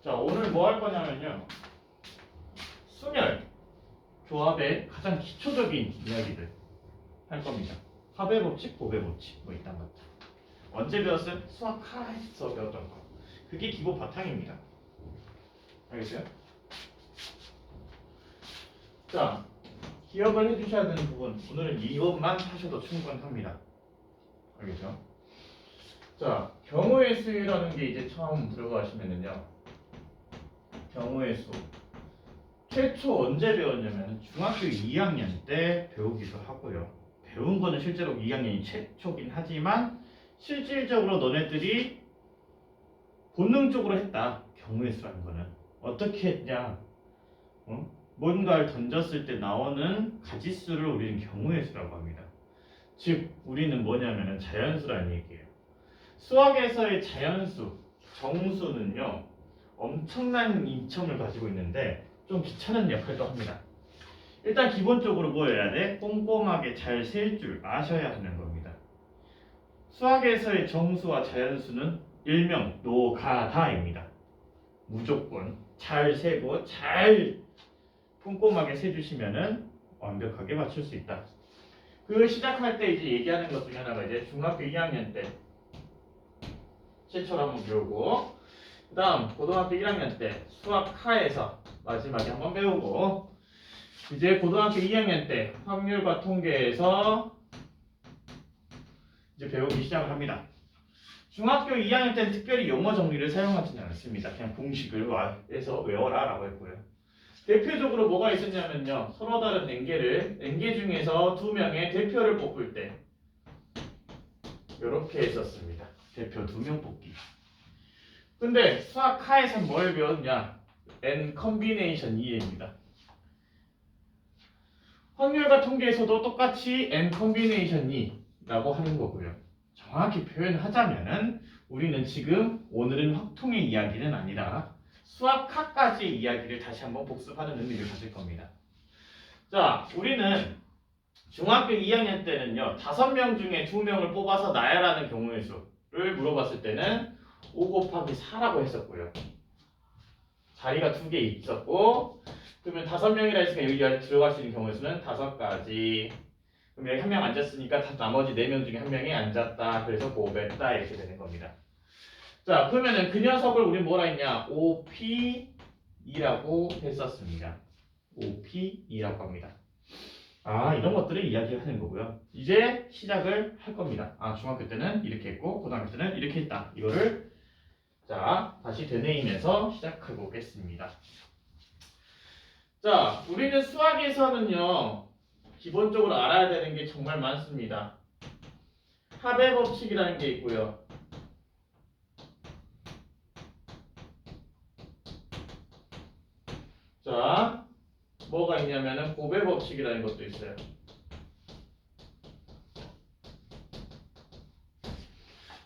자, 오늘 뭐 할 거냐면요. 순열, 조합의 가장 기초적인 이야기들 할 겁니다. 합의 법칙, 곱의 법칙, 뭐 이딴 것들. 언제 배웠어요? 수학 하에서 배웠던 거. 그게 기본 바탕입니다. 알겠어요? 자, 기억을 해주셔야 되는 부분. 오늘은 이것만 하셔도 충분합니다. 알겠죠? 자, 경우의 수라는 게 이제 처음 들어가시면은요. 경우의 수. 최초 언제 배웠냐면 중학교 2학년 때 배우기도 하고요. 배운 거는 실제로 2학년이 최초긴 하지만 실질적으로 너네들이 본능적으로 했다. 경우의 수라는 거는 어떻게 했냐? 뭔가를 던졌을 때 나오는 가지수를 우리는 경우의 수라고 합니다. 즉 우리는 뭐냐면 자연수라는 얘기예요. 수학에서의 자연수, 정수는요 엄청난 이점을 가지고 있는데 좀 귀찮은 역할도 합니다. 일단 기본적으로 뭐 해야 돼? 꼼꼼하게 잘 셀 줄 아셔야 하는 겁니다. 수학에서의 정수와 자연수는 일명 노가다입니다. 무조건 잘 세고 잘 꼼꼼하게 세주시면은 완벽하게 맞출 수 있다. 그 시작할 때 이제 얘기하는 것 중에 하나가 이제 중학교 2학년 때 최초로 한번 배우고 그 다음 고등학교 1학년 때 수학 하에서 마지막에 한번 배우고 이제 고등학교 2학년 때 확률과 통계에서 이제 배우기 시작을 합니다. 중학교 2학년 때는 특별히 용어 정리를 사용하지는 않습니다. 그냥 공식을 해서 외워라 라고 했고요. 대표적으로 뭐가 있었냐면요. 서로 다른 N개 중에서 두 명의 대표를 뽑을 때 이렇게 했었습니다. 대표 2명 뽑기. 근데 수학 하에서 뭘 배웠냐? N 컨비네이션 이해입니다. 확률과 통계에서도 똑같이 N 컨비네이션 이라고 하는 거고요. 정확히 표현하자면은 우리는 지금 오늘은 확통의 이야기는 아니라 수학학까지의 이야기를 다시 한번 복습하는 의미를 가질 겁니다. 자, 우리는 중학교 2학년 때는요. 5명 중에 2명을 뽑아서 나열하는 경우의 수를 물어봤을 때는 5 곱하기 4라고 했었고요. 자리가 2개 있었고 그러면 5명이라 했으니까 여기 들어갈 수 있는 경우의 수는 5가지. 그럼 여기 1명 앉았으니까 나머지 4명 중에 1명이 앉았다. 그래서 곱했다. 이렇게 되는 겁니다. 자, 그러면은 그 녀석을 우리 뭐라 했냐? OP2라고 했었습니다. OP2라고 합니다. 아, 이런 것들을 이야기하는 거고요. 이제 시작을 할 겁니다. 아, 중학교 때는 이렇게 했고 고등학교 때는 이렇게 했다. 이거를 자, 다시 되뇌이면서 시작해 보겠습니다. 자, 우리는 수학에서는요. 기본적으로 알아야 되는 게 정말 많습니다. 합의 법칙이라는 게 있고요. 자, 뭐가 있냐면은 곱의 법칙이라는 것도 있어요.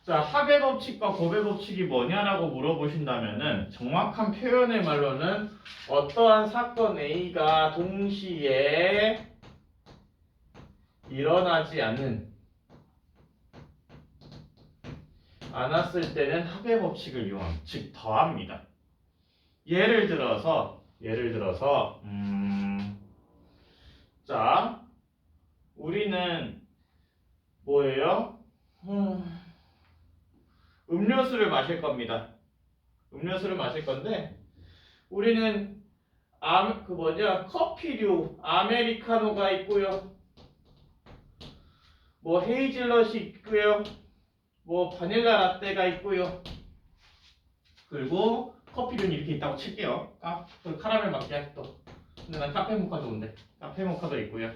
자, 합의 법칙과 곱의 법칙이 뭐냐라고 물어보신다면은 정확한 표현의 말로는 어떠한 사건 A가 동시에 일어나지 않았을 때는 합의 법칙을 이용합니다. 즉 더합니다. 예를 들어서 자, 우리는 뭐예요? 음료수를 마실 겁니다. 음료수를 마실 건데 우리는 커피류 아메리카노가 있고요. 뭐 헤이즐넛이 있고요. 뭐 바닐라 라떼가 있고요. 그리고 커피류는 이렇게 있다고 칠게요. 카라멜 마키아토. 근데 난 카페 모카 좋은데. 카페 모카도 있고요.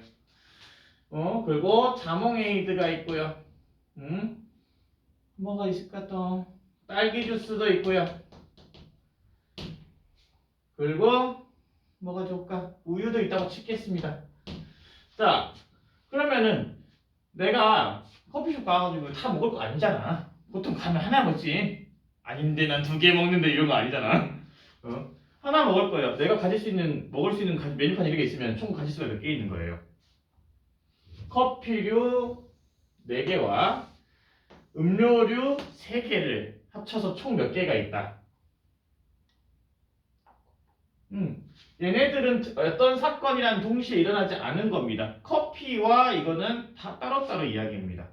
그리고 자몽에이드가 있고요. 뭐가 있을까 또? 딸기 주스도 있고요. 그리고 뭐가 좋을까? 우유도 있다고 칠겠습니다. 자, 그러면은 내가 커피숍 가가지고 다 먹을 거 아니잖아. 보통 가면 하나 먹지. 아닌데 난 2개 먹는데 이런 거 아니잖아. 하나 먹을 거예요. 내가 먹을 수 있는 메뉴판 이렇게 있으면 총 가지수가 몇 개 있는 거예요. 커피류 4개와 음료류 3개를 합쳐서 총 몇 개가 있다. 얘네들은 어떤 사건이란 동시에 일어나지 않은 겁니다. 커피와 이거는 다 따로따로 이야기입니다.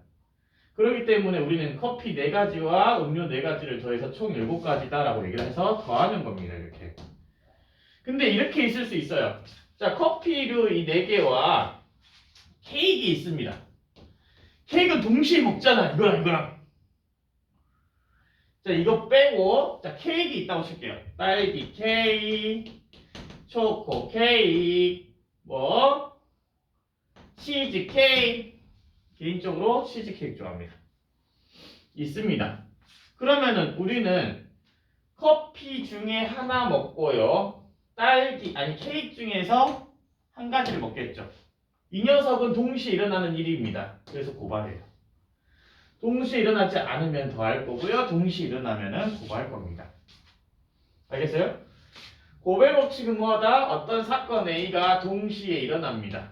그렇기 때문에 우리는 커피 4가지와 음료 4가지를 더해서 총 7가지다라고 얘기를 해서 더하는 겁니다. 이렇게. 근데 이렇게 있을 수 있어요. 자, 커피류 이 4개와 케이크 있습니다. 케이크는 동시에 먹잖아. 이거랑. 자, 이거 빼고 자, 케이크 있다고 칠게요. 딸기 케이크, 초코 케이크, 뭐 치즈 케이크. 개인적으로 치즈 케이크 좋아합니다. 있습니다. 그러면은 우리는 커피 중에 하나 먹고요. 케이크 중에서 한 가지를 먹겠죠. 이 녀석은 동시에 일어나는 일입니다. 그래서 고발해요. 동시에 일어나지 않으면 더할 거고요. 동시에 일어나면은 고발할 겁니다. 알겠어요? 고발 법칙은 뭐다? 어떤 사건 A가 동시에 일어납니다.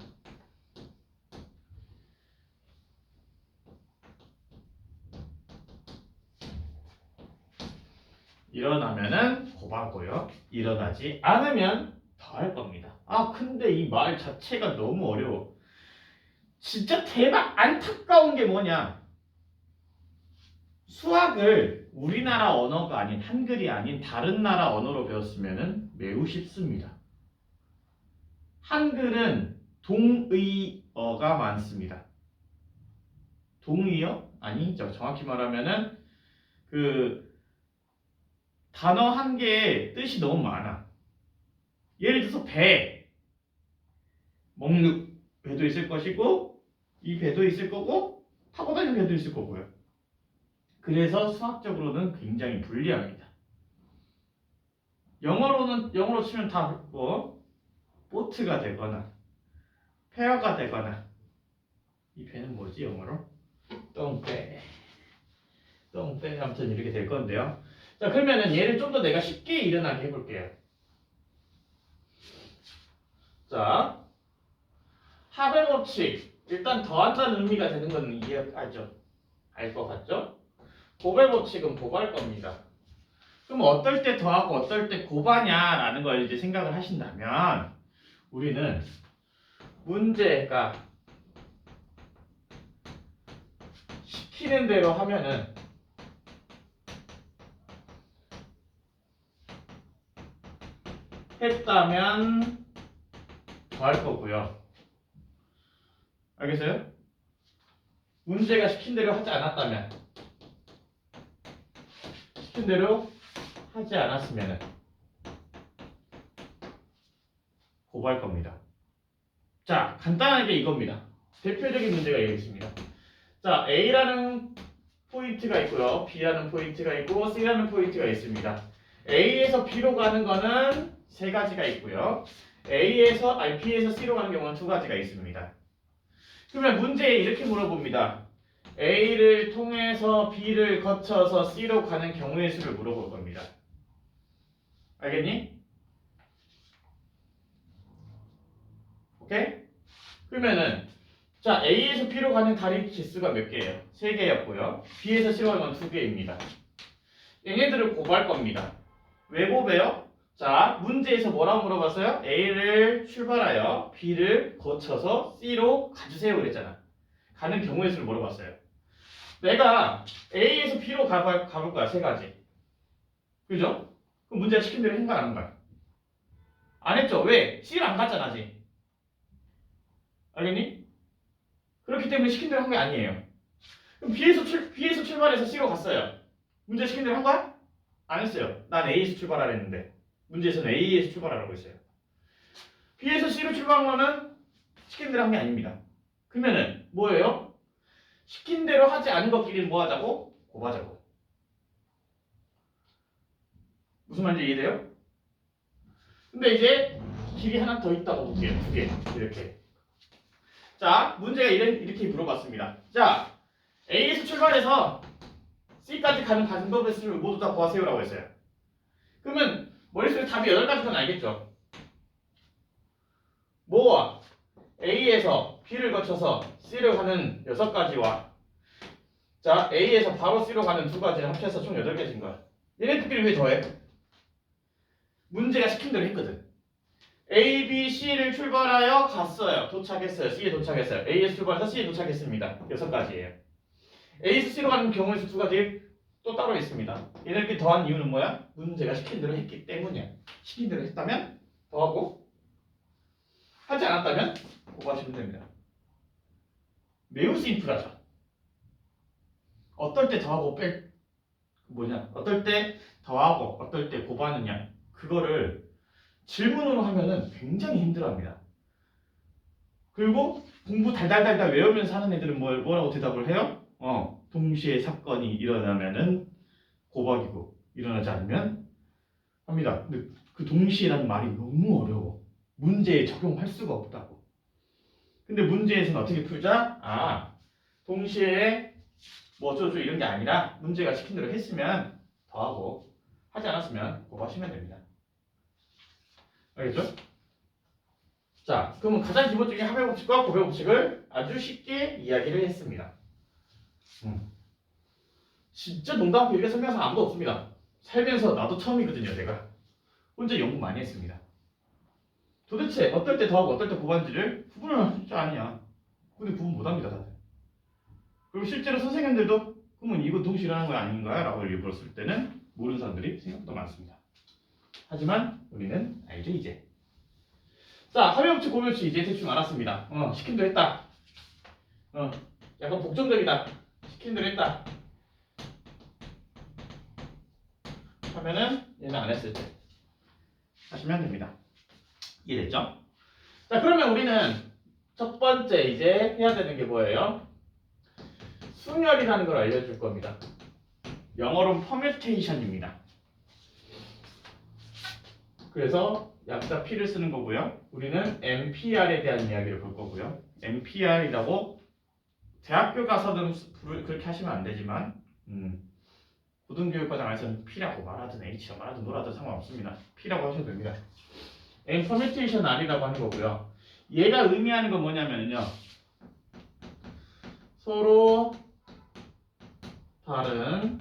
일어나면은 고발고요. 일어나지 않으면 더할 겁니다. 아, 근데 이 말 자체가 너무 어려워. 진짜 대박 안타까운 게 뭐냐? 수학을 우리나라 언어가 아닌 한글이 아닌 다른 나라 언어로 배웠으면 매우 쉽습니다. 한글은 동의어가 많습니다. 동의어? 아니죠. 정확히 말하면은 그 단어 한 개의 뜻이 너무 많아. 예를 들어서 배, 먹는 배도 있을 것이고 이 배도 있을 거고 타고 다니는 배도 있을 거고요. 그래서 수학적으로는 굉장히 불리합니다. 영어로 치면 다 뭐 보트가 되거나 페어가 되거나 이 배는 뭐지 영어로? 똥배 아무튼 이렇게 될 건데요. 자, 그러면은 얘를 좀 더 내가 쉽게 일어나게 해볼게요. 자, 합의 법칙. 일단 더한다는 의미가 되는 건 이해하죠? 알 것 같죠? 곱의 법칙은 곱할 겁니다. 그럼 어떨 때 더하고 어떨 때 곱하냐라는 걸 이제 생각을 하신다면 우리는 문제가 시키는 대로 하면은 했다면 더할 거고요. 알겠어요? 문제가 시킨 대로 하지 않았다면 시킨 대로 하지 않았으면 곱할 겁니다. 자, 간단하게 이겁니다. 대표적인 문제가 여기 있습니다. 자, A라는 포인트가 있고요. B라는 포인트가 있고 C라는 포인트가 있습니다. A에서 B로 가는 거는 3가지가 있고요. B에서 C로 가는 경우는 2가지가 있습니다. 그러면 문제에 이렇게 물어봅니다. A를 통해서 B를 거쳐서 C로 가는 경우의 수를 물어볼 겁니다. 알겠니? 오케이? 그러면은 자, A에서 B로 가는 다리 개수가 몇 개예요? 3개였고요. B에서 C로 가는 건 2개입니다. 얘네들을 곱할 겁니다. 왜 곱해요? 자, 문제에서 뭐라고 물어봤어요? A를 출발하여 B를 거쳐서 C로 가주세요 그랬잖아. 가는 경우의 수를 물어봤어요. 내가 A에서 B로 가볼 거야, 3가지. 그죠? 그럼 문제가 시킨 대로 행가 안 한 거야? 안 했죠? 왜? C를 안 갔잖아, 아직. 알겠니? 그렇기 때문에 시킨 대로 한 게 아니에요. 그럼 B에서 출발해서 C로 갔어요. 문제 시킨 대로 한 거야? 안 했어요. 난 A에서 출발하라 했는데 문제에서는 A에서 출발하라고 했어요. B에서 C로 출발한 거는 시킨 대로 한 게 아닙니다. 그러면은 뭐예요? 시킨 대로 하지 않은 것끼리는 뭐 하자고? 곱하자고. 무슨 말인지 이해돼요? 근데 이제 길이 하나 더 있다고 볼게요. 2개. 이렇게. 자, 문제가 이렇게 물어봤습니다. 자, A에서 출발해서 C까지 가는 방법의 수를 모두 다 구하세요라고 했어요. 그러면 머릿속에 답이 8가지건 알겠죠? 뭐와 A에서 B를 거쳐서 C를 가는 6가지와 자, A에서 바로 C로 가는 2가지를 합쳐서 총 8개인 거야. 얘네들끼리 왜 더해? 문제가 시킨 대로 했거든. A, B, C를 출발하여 갔어요. 도착했어요. C에 도착했어요. A에서 출발해서 C에 도착했습니다. 6가지예요. A에서 C로 가는 경우의 수 2가지 또 따로 있습니다. 얘네들끼리 더한 이유는 뭐야? 문제가 시킨 대로 했기 때문이야. 시킨 대로 했다면 더하고 하지 않았다면 곱하시면 됩니다. 매우 심플하죠. 어떨 때 더하고 어떨 때 더하고 어떨 때 곱하느냐 그거를 질문으로 하면은 굉장히 힘들어합니다. 그리고 공부 달달달달 외우면서 하는 애들은 뭐라고 대답을 해요? 동시에 사건이 일어나면은 곱하기고 일어나지 않으면 합니다. 근데 그 동시에라는 말이 너무 어려워. 문제에 적용할 수가 없다고. 근데 문제에서는 어떻게 풀자? 동시에 뭐 어쩌고 이런 게 아니라 문제가 시킨 대로 했으면 더하고 하지 않았으면 곱하시면 됩니다. 알겠죠? 자, 그러면 가장 기본적인 합의 법칙과 곱의 법칙을 아주 쉽게 이야기를 했습니다. 진짜 농담 없이 이렇게 설명해서 아무도 없습니다. 살면서 나도 처음이거든요, 제가. 혼자 연구 많이 했습니다. 도대체 어떨 때 더하고 어떨 때 곱하는지를 구분을 할 줄 아냐. 근데 구분 못합니다, 다들. 그리고 실제로 선생님들도 그러면 이거 동시에 일어나는 거 아닌가요? 라고 일부러 쓸 때는 모르는 사람들이 생각보다 많습니다. 하지만 우리는 알죠, 이제. 자, 합의 법칙, 곱의 법칙 이제 대충 알았습니다. 시킨 대로 했다. 약간 복잡적이다. 시킨 대로 했다. 하면은 얘는 안 했을 때 하시면 됩니다. 이해됐죠? 자, 그러면 우리는 첫 번째 이제 해야 되는 게 뭐예요? 순열이라는 걸 알려줄 겁니다. 영어로는 permutation입니다. 그래서 약자 P를 쓰는 거고요. 우리는 MPR에 대한 이야기를 볼 거고요. MPR이라고 대학교 가서는 그렇게 하시면 안 되지만 고등교육과정 안에서는 P라고 말하든 H라고 말하든 놀아도 상관없습니다. P라고 하셔도 됩니다. M permutation R이라고 하는 거고요. 얘가 의미하는 건 뭐냐면요. 서로 다른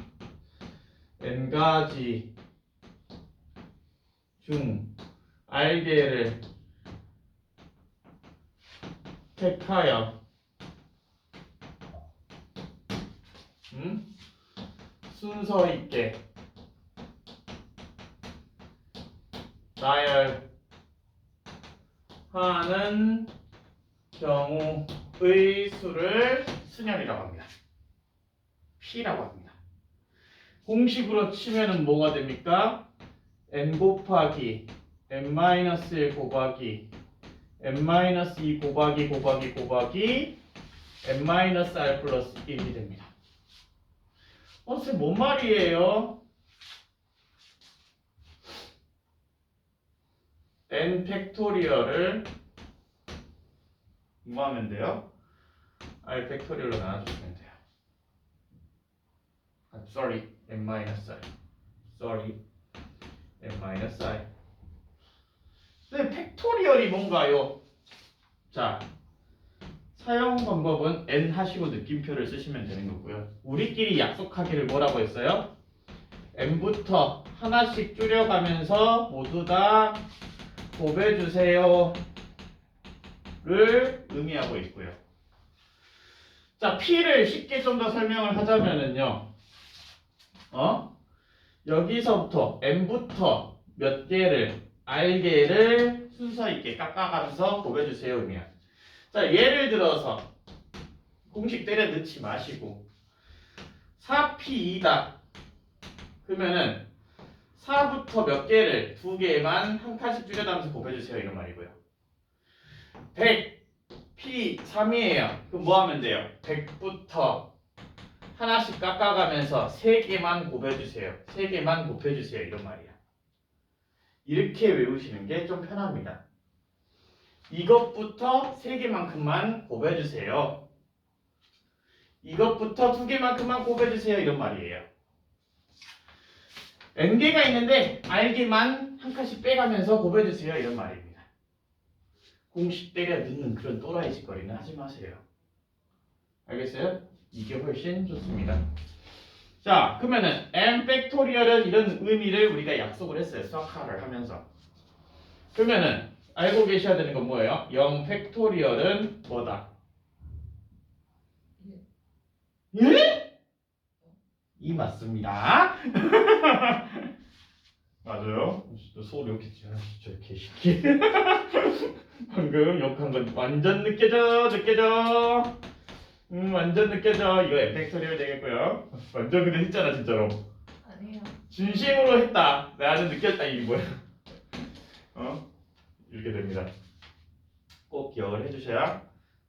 n가지 중 R개를 택하여 순서 있게 나열하는 경우의 수를 순열이라고 합니다. P라고 합니다. 공식으로 치면은 뭐가 됩니까? n 곱하기 n-1 곱하기 n-2 곱하기 n-r 플러스 1이 됩니다. 선생님 뭔 말이에요? n 팩토리얼을 뭐 하면 돼요? r 팩토리얼로 나눠주시면 돼요. sorry, n-i. sorry, n-i. 근데 팩토리얼이 뭔가요? 자, 사용 방법은 n 하시고 느낌표를 쓰시면 되는 거고요. 우리끼리 약속하기를 뭐라고 했어요? n부터 하나씩 줄여가면서 모두 다 곱해주세요를 의미하고 있고요. 자, P를 쉽게 좀 더 설명을 하자면은요. 여기서부터 n부터 몇 개를 r개를 순서 있게 깎아가면서 곱해주세요 의미야. 자, 예를 들어서 공식 때려 넣지 마시고 4P2다. 그러면은 4부터 몇 개를 2개만 한 칸씩 줄여가면서 곱해주세요 이런 말이고요. 100P3이에요. 그럼 뭐 하면 돼요? 100부터 하나씩 깎아가면서 3개만 곱해주세요. 3개만 곱해주세요 이런 말이야. 이렇게 외우시는 게 좀 편합니다. 이것부터 3개만큼만 곱해주세요. 이것부터 2개만큼만 곱해주세요 이런 말이에요. n개가 있는데 r개만 한 칸씩 빼가면서 곱해주세요 이런 말입니다. 공식 때려 넣는 그런 또라이 짓거리는 하지 마세요. 알겠어요? 이게 훨씬 좋습니다. 자, 그러면은 n 팩토리얼은 이런 의미를 우리가 약속을 했어요. 수학화를 하면서. 그러면은 알고 계셔야 되는 건 뭐예요? 0 팩토리얼은 뭐다? 예? 이 맞습니다. 맞아요. 소리 욕했지. 저 개새끼. 방금 욕한 건 완전 느껴져. 완전 느껴져. 이거 M 팩토리얼 되겠고요. 완전 근데 했잖아 진짜로. 아니에요. 진심으로 했다. 나는 느꼈다 이게 뭐야? 이렇게 됩니다. 꼭 기억을 해주셔야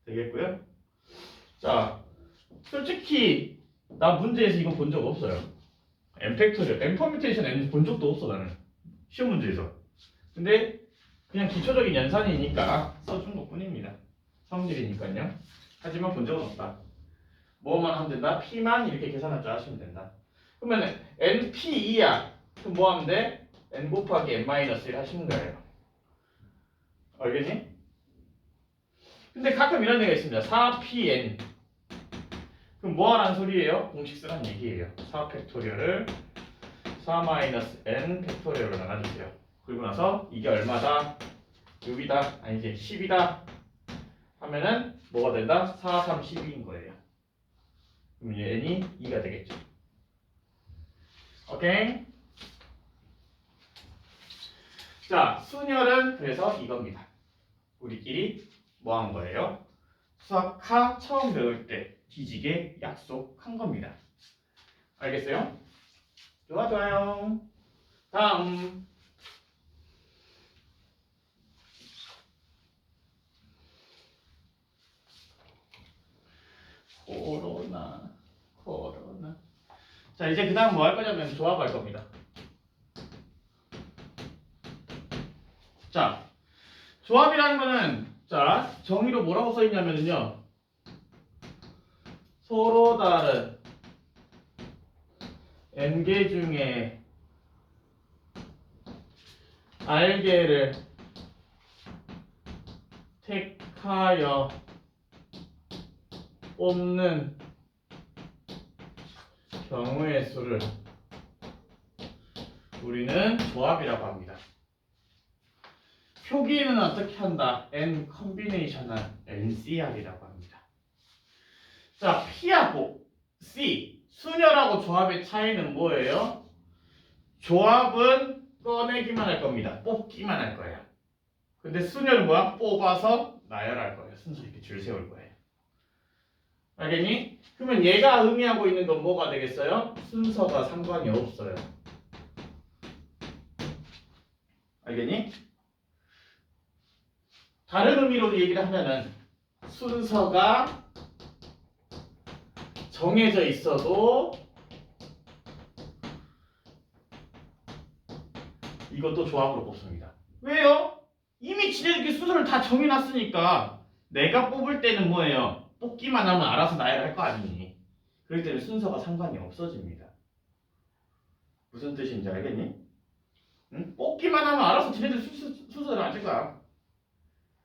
되겠고요. 자, 솔직히 나 문제에서 이거 본 적 없어요. M 팩토리얼, M 퍼뮤테이션 N 본 적도 없어 나는 시험 문제에서. 근데 그냥 기초적인 연산이니까 써준 것뿐입니다. 성질이니까요. 하지만 본 적은 없다. 뭐만 하면 된다? P만 이렇게 계산할 줄 아시면 된다. 그러면 NP2야. 그럼 뭐 하면 돼? N 곱하기 N-1 하시는 거예요. 알겠니? 근데 가끔 이런 데가 있습니다. 4PN. 그럼 뭐 하라는 소리예요? 공식 쓰라는 얘기예요. 4 팩토리얼을 4-n 팩토리얼로 나눠주세요. 그리고 나서 이게 얼마다? 6이다. 아니지 10이다. 하면은 뭐가 된다? 4, 3, 12인 거예요. 그럼 이제 n이 2가 되겠죠. 오케이? 자, 순열은 그래서 이겁니다. 우리끼리 뭐 한 거예요? 수학하 처음 배울 때 뒤지게 약속한 겁니다. 알겠어요? 좋아요. 다음. 코로나. 자, 이제 그 다음 뭐 할 거냐면 조합할 겁니다. 자, 조합이라는 거는 자, 정의로 뭐라고 써 있냐면요. 서로 다른 n개 중에 r개를 택하여 뽑는 경우의 수를 우리는 조합이라고 합니다. 표기는 어떻게 한다? n 컨비네이션을 NCR이라고 합니다. 자, P하고 C, 순열하고 조합의 차이는 뭐예요? 조합은 꺼내기만 할 겁니다. 뽑기만 할 거예요. 근데 순열은 뭐야? 뽑아서 나열할 거예요. 순서 이렇게 줄 세울 거예요. 알겠니? 그러면 얘가 의미하고 있는 건 뭐가 되겠어요? 순서가 상관이 없어요. 알겠니? 다른 의미로 얘기를 하면은 순서가 정해져 있어도 이것도 조합으로 뽑습니다. 왜요? 이미 지네들끼리 순서를 다 정해놨으니까 내가 뽑을 때는 뭐예요? 뽑기만 하면 알아서 나열할 거 아니니? 그럴 때는 순서가 상관이 없어집니다. 무슨 뜻인지 알겠니? 응? 뽑기만 하면 알아서 지네들 순서를 맞을 거야.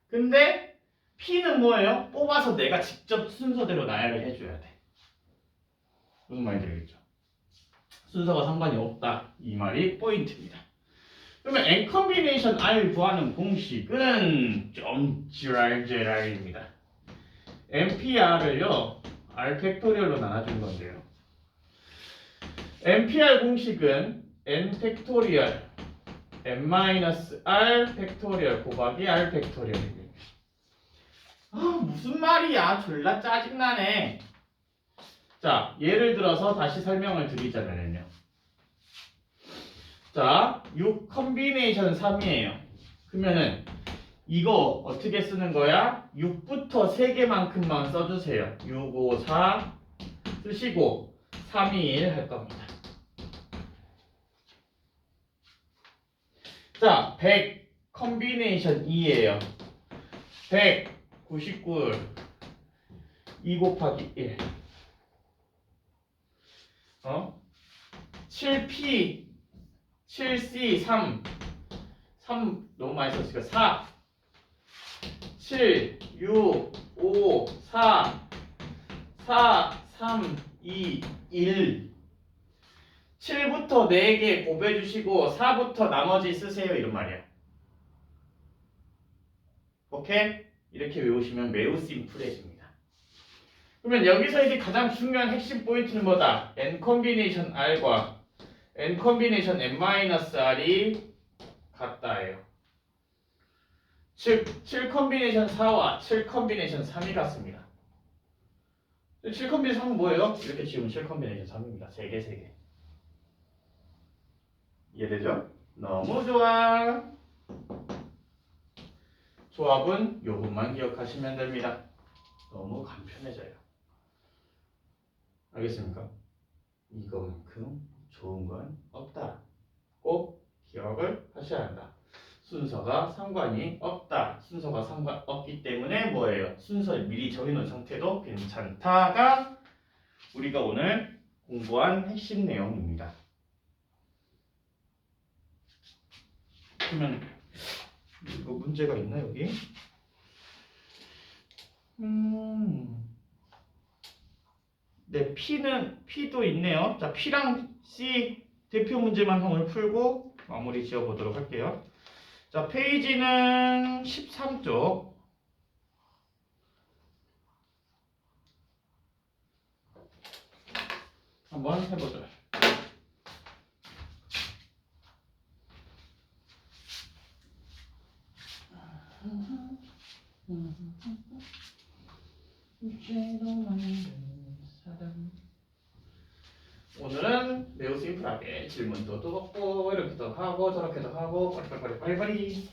근데 P는 뭐예요? 뽑아서 내가 직접 순서대로 나열을 해줘야 돼. 무슨 말인지 알겠죠? 순서가 상관이 없다. 이 말이 포인트입니다. 그러면 n 컨비네이션 r 구하는 공식은 좀 지랄지랄입니다. NPR을요 r 팩토리얼로 나눠준 건데요. NPR 공식은 n 팩토리얼 n-r 팩토리얼 곱하기 r 팩토리얼입니다. 아, 무슨 말이야? 졸라 짜증나네. 자, 예를 들어서 다시 설명을 드리자면요. 자, 6 컨비네이션 3이에요. 그러면은 이거 어떻게 쓰는 거야? 6부터 3개만큼만 써주세요. 6, 5, 4 쓰시고 3, 2, 1 할 겁니다. 자, 100 컨비네이션 2예요. 100, 99, 2 곱하기 1. 7P, 7C, 3 너무 많이 썼으니까 4, 7, 6, 5, 4, 3, 2, 1 7부터 4개 곱해주시고 4부터 나머지 쓰세요 이런 말이야. 오케이? 이렇게 외우시면 매우 심플해집니다. 그러면 여기서 이제 가장 중요한 핵심 포인트는 뭐다? n 컨비네이션 r과 n 컨비네이션 n-r이 같다예요. 즉 7 컨비네이션 4와 7 컨비네이션 3이 같습니다. 7 컨비네이션 3은 뭐예요? 이렇게 지우면 7 컨비네이션 3입니다. 3개 3개. 이해되죠? 너무 좋아. 조합은 요 부분만 기억하시면 됩니다. 너무 간편해져요. 알겠습니까? 이거만큼 좋은 건 없다. 꼭 기억을 하셔야 한다. 순서가 상관이 없다. 순서가 상관 없기 때문에 뭐예요? 순서를 미리 정해놓은 상태도 괜찮다가 우리가 오늘 공부한 핵심 내용입니다. 그러면 이거 문제가 있나 여기? 네, P도 있네요. 자, P랑 C 대표 문제만 오늘 풀고 마무리 지어보도록 할게요. 자, 페이지는 13쪽. 한번 해보죠. 오늘은 매우 심플하게 질문도 뜯었고 이렇게도 하고 저렇게도 하고 빨리빨리.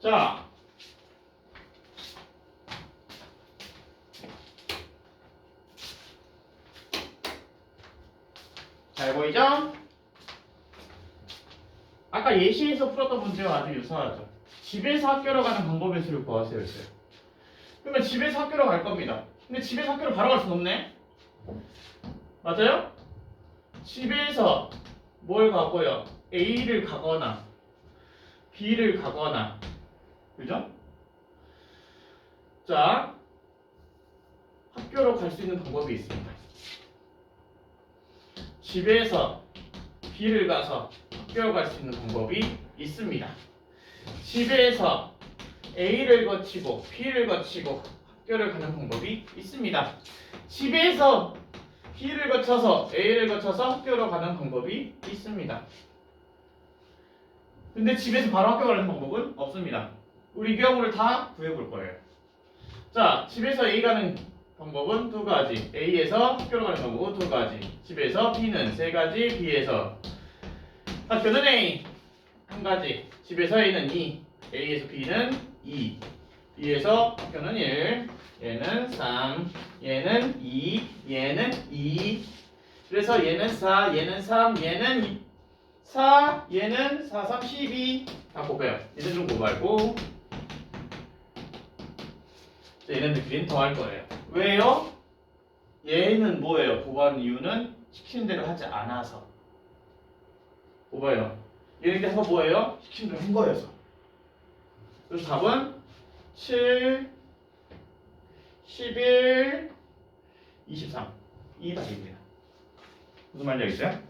자, 잘 보이죠? 아까 예시에서 풀었던 문제와 아주 유사하죠. 집에서 학교로 가는 방법의 수를 구하세요 했어요. 그러면 집에서 학교로 갈 겁니다. 근데 집에서 학교로 바로 갈 수는 없네. 맞아요? 집에서 뭘 가고요? A를 가거나 B를 가거나, 그죠? 자, 학교로 갈 수 있는 방법이 있습니다. 집에서 B를 가서 학교로 갈 수 있는 방법이 있습니다. 집에서 A를 거치고 B를 거치고 학교를 가는 방법이 있습니다. 집에서 B를 거쳐서 A를 거쳐서 학교로 가는 방법이 있습니다. 근데 집에서 바로 학교 가는 방법은 없습니다. 우리 이 경우를 다 구해볼 거예요. 자, 집에서 A 가는 방법은 두 가지. A에서 학교로 가는 방법은 두 가지. 집에서 B는 세 가지. B에서 학교는 A 한 가지. 집에서 A는 2. A에서 B는 2. B에서 학교는 1. 얘는 3. 얘는 2. 얘는 2. 그래서 얘는 4. 얘는 3. 얘는 2. 4, 얘는 4, 3, 12. 다 곱해요. 얘는 좀 곱하고. 얘네들끼리는 더할 거예요. 왜요? 얘는 뭐예요? 곱하는 이유는 시키는 대로 하지 않아서. 곱해요. 얘네들 해서 뭐예요? 시키는 대로 한 거여서. 그래서 답은 7, 11, 23. 이 답입니다. 무슨 말인지 알겠어요?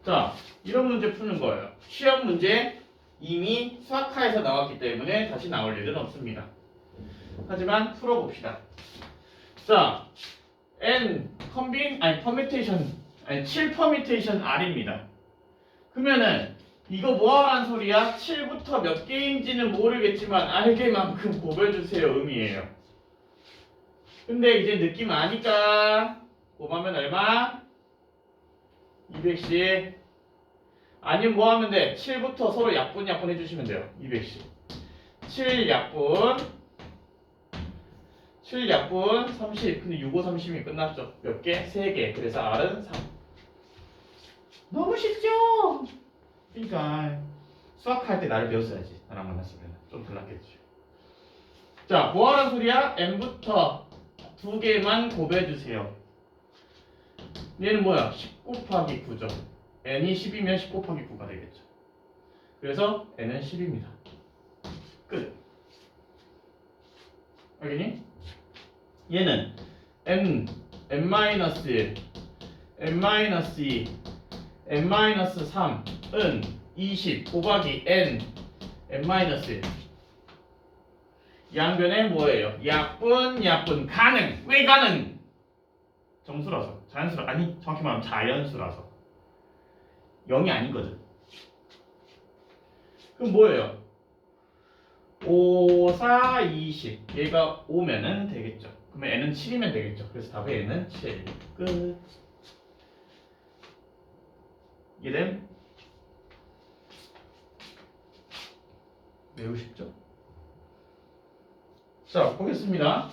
자, 이런 문제 푸는 거예요. 시험 문제 이미 수학화에서 나왔기 때문에 다시 나올 일은 없습니다. 하지만 풀어봅시다. 자, n 퍼미테이션 7 퍼미테이션 r입니다. 그러면은 이거 뭐하란 소리야? 7부터 몇 개인지는 모르겠지만 알게만큼 곱해주세요 의미예요. 근데 이제 느낌 아니까 곱하면 얼마? 210. 아니면 뭐 하면 돼? 7부터 서로 약분 해주시면 돼요. 210. 7약분 30. 근데 6, 5, 30이 끝났죠. 몇 개? 3개. 그래서 R은 3. 너무 쉽죠? 그러니까 수학할 때 나를 배웠어야지. 나랑 만났으면 좀 달랐겠지. 자, 뭐하란 소리야? n부터 2개만 곱해주세요. 얘는 뭐야? 10 곱하기 9죠. n이 10이면 10 곱하기 9가 되겠죠. 그래서 n은 10입니다. 끝. 알겠니? 얘는 n-1, n-2, n-3은 20 곱하기 n-1. 양변에 뭐예요? 약분 가능. 왜 가능? 정수라서. 자연수라. 아니 정확히 말하면 자연수라서. 0이 아니거든. 그럼 뭐예요? 5, 4, 20. 얘가 5면은 되겠죠. 그러면 n은 7이면 되겠죠. 그래서 답의 n은 7. 끝. 이해됨? 매우 쉽죠? 자, 보겠습니다.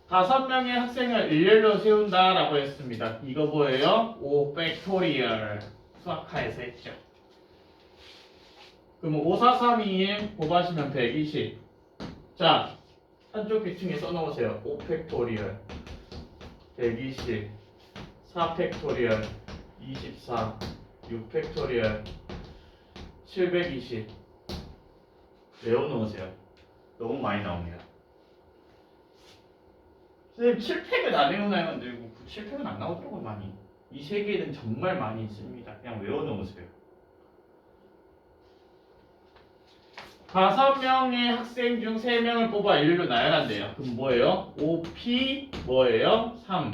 5명의 학생을 일렬로 세운다라고 했습니다. 이거 뭐예요? 5 팩토리얼. 수학화에서 했죠. 그럼 5, 4, 3, 2, 1 곱하시면 120. 자, 한쪽 귀퉁이에 써놓으세요. 5 팩토리얼 120, 4 팩토리얼 24, 6 팩토리얼 720. 외워놓으세요. 너무 많이 나옵니다. 선생님 7팩을 안 외우나요? 안 되고 7팩은 안 나오더라고요. 많이. 이 세 개는 정말 많이 있습니다. 그냥 외워놓으세요. 5명의 학생 중 3명을 뽑아 일렬로 나열한대요. 그럼 뭐예요? 5P 뭐예요? 3.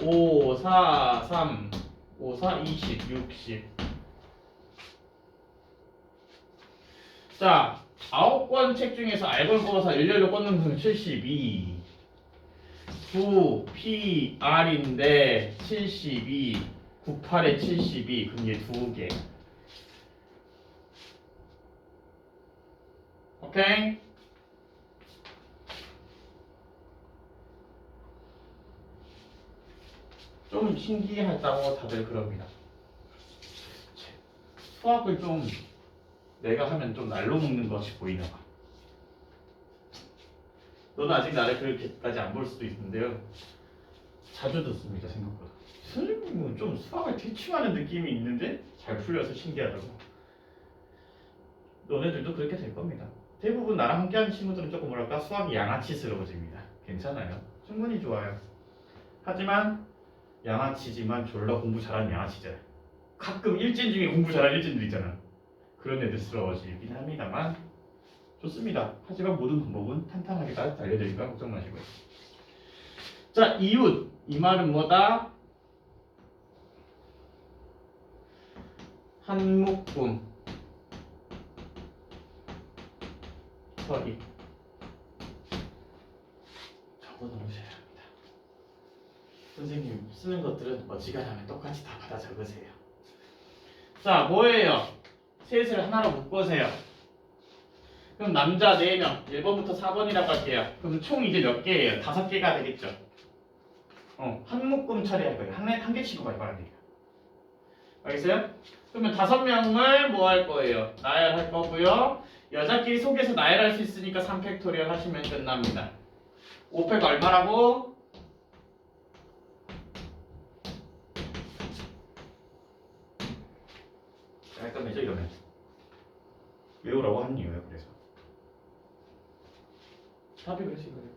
5, 4, 3. 5, 4, 20, 60. 자, 9권 책 중에서 R권 뽑아서 일렬로 꽂는 수는 72. 9, P, R인데 72. 9, 8에 72. 그럼 얘 2개. 오케이? 좀 신기하다고 다들 그럽니다. 수학을 좀 내가 하면 좀 날로 먹는 것이 보이나 봐. 너는 아직 나를 그렇게까지 안 볼 수도 있는데요. 자주 듣습니다, 생각보다. 선생님은 좀 수학을 대충하는 느낌이 있는데 잘 풀려서 신기하다고. 너네들도 그렇게 될 겁니다. 대부분 나랑 함께하는 친구들은 조금 뭐랄까 수학이 양아치스러워집니다. 괜찮아요. 충분히 좋아요. 하지만 양아치지만 졸라 공부 잘하는 양아치잖아요. 가끔 일진 중에 공부 잘하는 일진들 있잖아. 그런 애들스러워지긴 합니다만 좋습니다. 하지만 모든 방법은 탄탄하게 다 알려드리니까 걱정 마시고요. 자, 이웃. 이 말은 뭐다? 한 묶음 서리. 적어 놓으셔야 합니다. 선생님 쓰는 것들은 어지간하면 똑같이 다 받아 적으세요. 자, 뭐예요? 셋을 하나로 묶으세요. 그럼 남자 4명, 1번부터 4번이라고 할게요. 그럼 총 이제 몇 개예요? 5개가 되겠죠. 한 묶음 처리할 거예요. 한 개씩 갈 거야. 알겠어요? 그러면 5명을 뭐 할 거예요? 나열할 거고요. 여자끼리 속에서 나열할 수 있으니까 3팩토리얼 하시면 끝납니다. 5팩 얼마라고? 깔끔해져 이러면. 외우라고 하는 이유예요. 그래서. 답이 그래서 이거예요.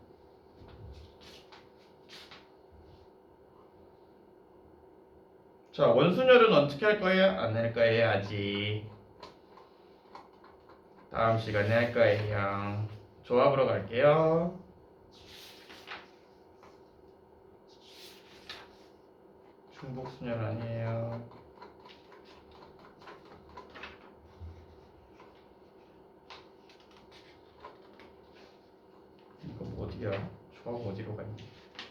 자, 원순열은 어떻게 할 거예요? 안 할 거예요, 아직. 다음 시간에 할 거예요. 조합으로 갈게요. 중복순열 아니에요. 이거 뭐 어디야? 조합 어디로 갔니?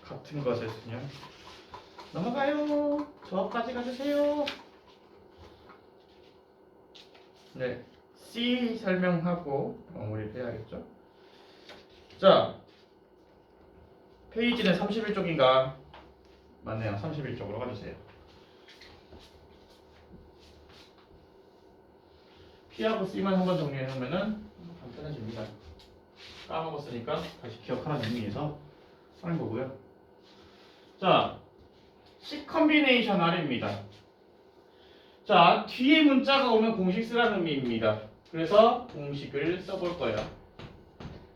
같은 것의 순열. 넘어가요. 조합까지 가주세요. 네, C 설명하고 마무리 해야겠죠? 자, 페이지는 31쪽인가? 맞네요. 31쪽으로 가주세요. P하고 C만 한번 정리해 놓으면은 간단해집니다. 까먹었으니까 다시 기억하라는 의미에서 하는 거고요. 자, C 컨비네이션 R입니다. 자, 뒤에 문자가 오면 공식 쓰라는 의미입니다. 그래서 공식을 써볼 거예요.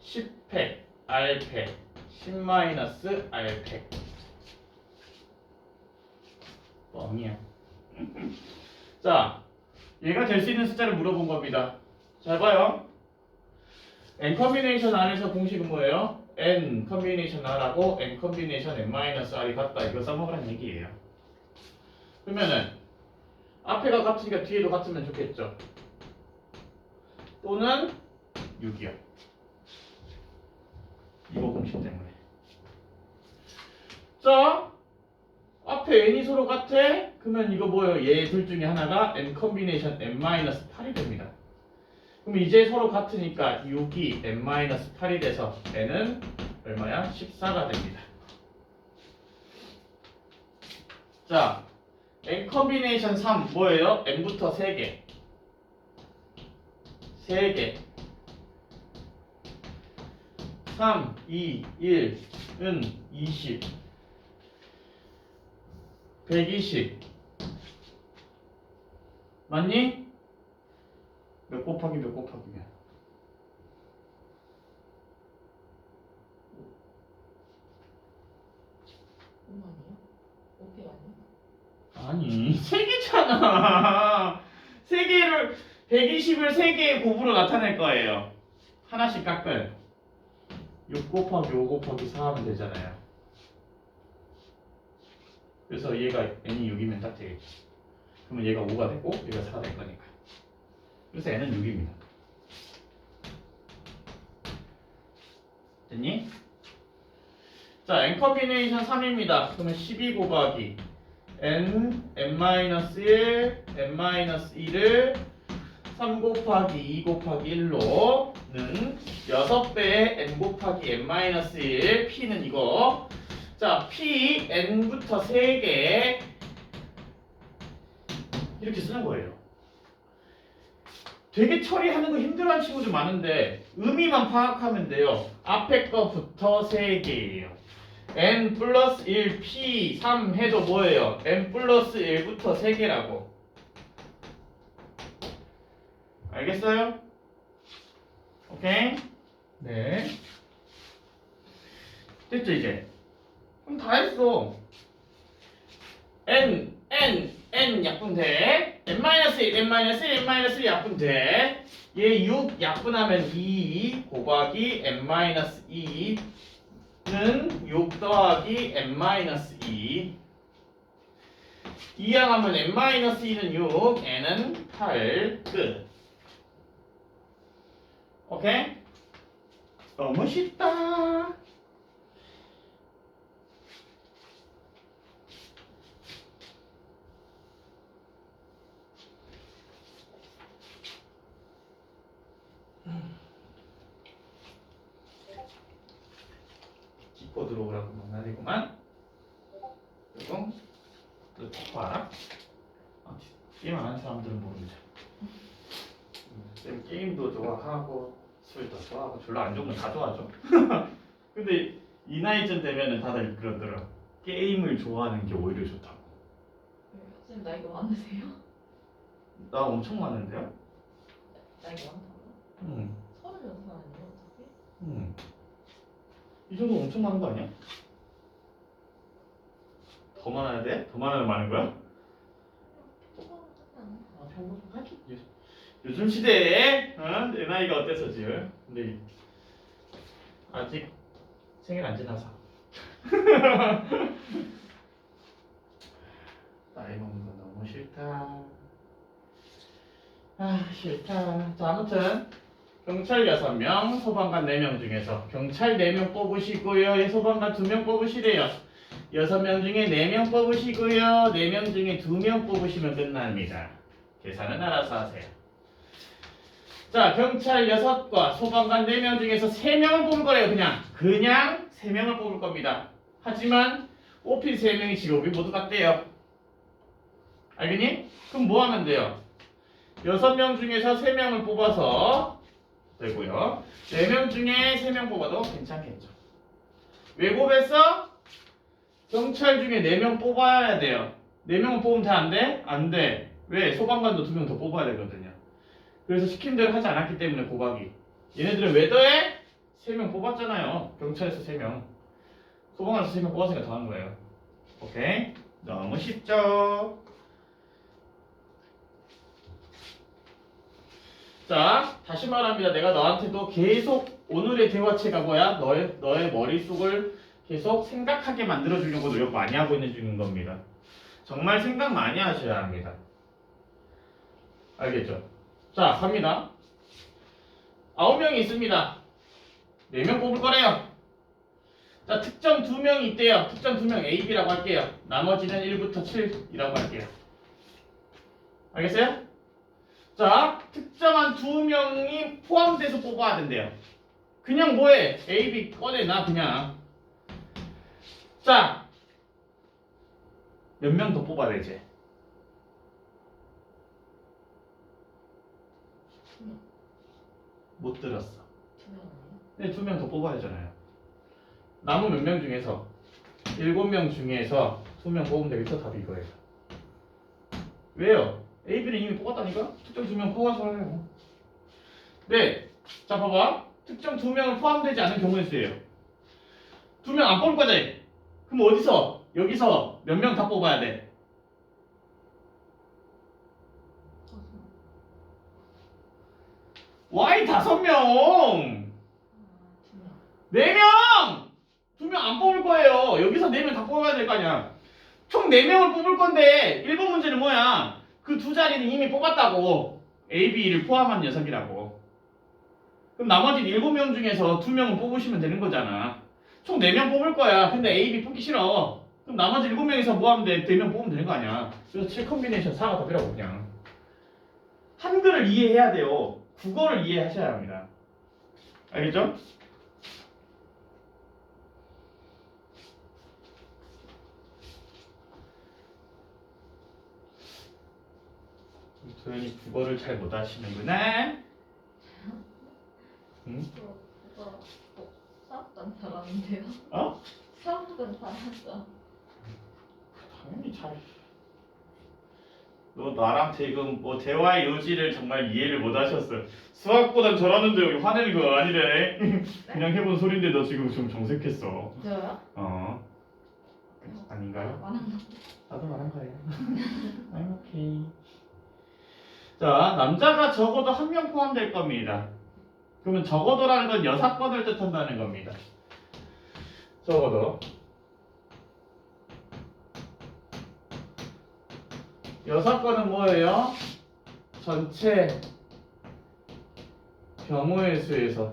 10팩, R팩, 10-R팩. 뻥이야. 자, 얘가 될 수 있는 숫자를 물어본 겁니다. 잘 봐요. n 컨비네이션 R에서 공식은 뭐예요? n 컨비네이션 R하고 n 컨비네이션 n-R이 같다. 이거 써먹으라는 얘기예요. 그러면은 앞에가 같으니까 뒤에도 같으면 좋겠죠. 또는 6이요. 이거 공식 때문에. 자, 앞에 n이 서로 같아? 그러면 이거 뭐예요? 얘 둘 중에 하나가 n 컨비네이션 n-8이 됩니다. 그럼 이제 서로 같으니까 6이 n-8이 돼서 n은 얼마야? 14가 됩니다. 자, n 컨비네이션 3 뭐예요? n부터 3개. 3개. 3, 2, 1은 20. 120. 맞니? 몇 곱하기 몇 곱하기면? 5만이요? 5팩 아니요? 아니, 3개잖아. 3개를 120을 3개의 곱으로 나타낼 거예요. 하나씩 깎아요. 6 곱하기 5 곱하기 4 하면 되잖아요. 그래서 얘가 n이 6이면 딱 되겠지. 그러면 얘가 5가 되고 얘가 4가 될 거니까. 그래서 n은 6입니다. 됐니? 자, n 컨비네이션 3입니다. 그러면 12 곱하기 n-1, n-2를 3 곱하기 2 곱하기 1로는 6배의 n 곱하기 n-1 p는 이거. 자, p n부터 3개 이렇게 쓰는 거예요. 되게 처리하는 거 힘들어하는 친구들 많은데 의미만 파악하면 돼요. 앞에 거부터 3개예요. n 플러스 1 p 3 해도 뭐예요? n 플러스 1부터 3개라고. 알겠어요? 오케이? 네. 됐죠 이제? 그럼 다 했어. n 약분 돼. n-1, n-1, n-1 약분 돼. 얘 6 약분하면 2 곱하기 n-2는 6 더하기 n-2. 이항하면 n-2는 6, n은 8. 끝. 오케이? 너무 쉽다. 짚고 들어오라고 만나리구만. 그리고 또 봐라. 게임 안 하는 사람들은 모릅니다. 게임도 좋아하고 술도 좋아하고 별로 안 좋은 건 다 좋아하죠. 근데 이 나이쯤 되면은 다들 그러더라. 게임을 좋아하는 게 오히려 좋다고. 선생님 나이가 많으세요? 나 엄청 많은데요? 나이가 많다고요? 응. 36살 아니에요 어차피? 응. 이 정도 엄청 많은 거 아니야? 더 많아야 돼? 더 많으면 많은 거야? 요즘 시대에 내 나이가 어때서 지금? 근데 아직 생일 안 지나서 나이 먹는 거 너무 싫다. 아 싫다. 자 아무튼 경찰 6명, 소방관 4명 중에서 경찰 4명 뽑으시고요. 소방관 2명 뽑으시래요. 6명 중에 4명 뽑으시고요. 4명 중에 2명 뽑으시면 끝납니다. 계산은 알아서 하세요. 자, 경찰 6과 소방관 4명 중에서 3명을 뽑을 거래요. 그냥 3명을 뽑을 겁니다. 하지만 뽑힌 3명이 직업이 모두 같대요. 알겠니? 그럼 뭐 하면 돼요? 6명 중에서 3명을 뽑아서 되고요. 4명 중에 3명 뽑아도 괜찮겠죠. 왜 뽑았어? 경찰 중에 4명 뽑아야 돼요. 4명을 뽑으면 다 안 돼? 안 돼. 왜? 소방관도 2명 더 뽑아야 되거든요. 그래서 시킨 대로 하지 않았기 때문에 고박이. 얘네들은 왜 더해? 3명 뽑았잖아요. 경찰에서 3명. 소방관에서 3명 뽑았으니까 더 한 거예요. 오케이? 너무 쉽죠? 자, 다시 말합니다. 내가 너한테도 계속 오늘의 대화체가 뭐야? 너의 머릿속을 계속 생각하게 만들어주려고 노력 많이 하고 있는 중인 겁니다. 정말 생각 많이 하셔야 합니다. 알겠죠? 자, 갑니다. 9명이 있습니다. 4명 뽑을 거래요. 자, 특정 2명이 있대요. 특정 2명 A, B라고 할게요. 나머지는 1부터 7이라고 할게요. 알겠어요? 자, 특정한 2명이 포함돼서 뽑아야 된대요. 그냥 뭐해? A, B 꺼내놔 그냥. 자, 몇 명 더 뽑아야 되지? 못 들었어. 2명. 네, 2명 더 뽑아야 되잖아요. 남은 몇 명 중에서 7명 중에서 2명 뽑으면 되겠죠? 답이 이거예요. 왜요? A, B는 이미 뽑았다니까? 특정 2명 뽑아서 해요. 네, 자 봐봐. 특정 2명을 포함되지 않은 경우의 수예요. 2명 안 뽑을 거지? 그럼 어디서? 여기서 몇 명 다 뽑아야 돼? Y 5명! 4명! 2명 안 뽑을 거예요. 여기서 4명 다 뽑아야 될 거 아니야. 총 4명을 뽑을 건데 1번 문제는 뭐야? 그 2자리는 이미 뽑았다고. A, B를 포함한 녀석이라고. 그럼 나머지 7명 중에서 2명을 뽑으시면 되는 거잖아. 총 4명 뽑을 거야. 근데 A, B 뽑기 싫어. 그럼 나머지 7명에서 뭐 하면 돼? 4명 뽑으면 되는 거 아니야. 그래서 7 컨비네이션 4가 답이라고 그냥. 한글을 이해해야 돼요. 국어를 이해하셔야 합니다. 알겠죠? 도현이 국어를 잘 못하시는구나. 응? 그거 수학관 잘하는데요? 어? 수학관 잘하죠. 당연히 잘. 너 나랑 지금 뭐 대화의 요지를 정말 이해를 못하셨어. 수학보단 잘하는데 여기 화내는 거 아니래. 그냥 해본 소린데 너 지금 좀 정색했어. 저요? 어? 아닌가요? 말한 거. 나도 말한 거예요. I'm okay. 자, 남자가 적어도 1명 포함될 겁니다. 그러면 적어도라는 건 6건을 뜻한다는 겁니다. 적어도 6건은 뭐예요? 전체 경우의 수에서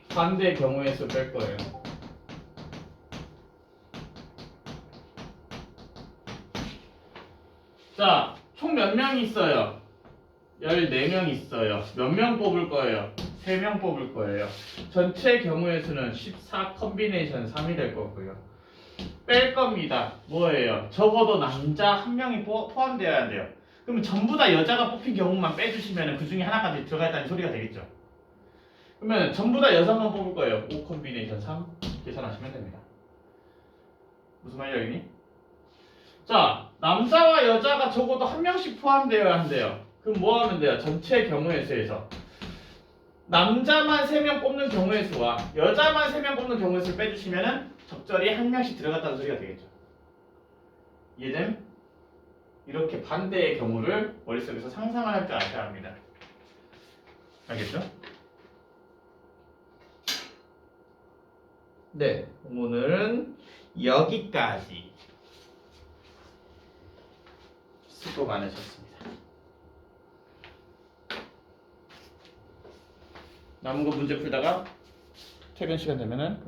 반대 경우의 수 뺄 거예요. 자, 총 몇 명이 있어요? 14명 있어요. 몇 명 뽑을 거예요? 3명 뽑을 거예요. 전체 경우의 수는 14 컨비네이션 3이 될 거고요. 뺄 겁니다. 뭐예요? 적어도 남자 1명이 포함되어야 돼요. 그러면 전부 다 여자가 뽑힌 경우만 빼주시면 그 중에 하나까지 들어가 있다는 소리가 되겠죠. 그러면 전부 다 여자만 뽑을 거예요. 5 컨비네이션 3 계산하시면 됩니다. 무슨 말이야 여기니? 자, 남자와 여자가 적어도 1명씩 포함되어야 한대요. 그럼 뭐 하면 돼요? 전체 경우의 수에서 남자만 3명 뽑는 경우의 수와 여자만 3명 뽑는 경우의 수를 빼주시면은 적절히 1명씩 들어갔다는 소리가 되겠죠. 이해됨? 이렇게 반대의 경우를 머릿속에서 상상을 할 줄 아셔야 합니다. 알겠죠? 네, 오늘은 여기까지. 수고 많으셨습니다. 남은 거 문제 풀다가 퇴근 시간 되면은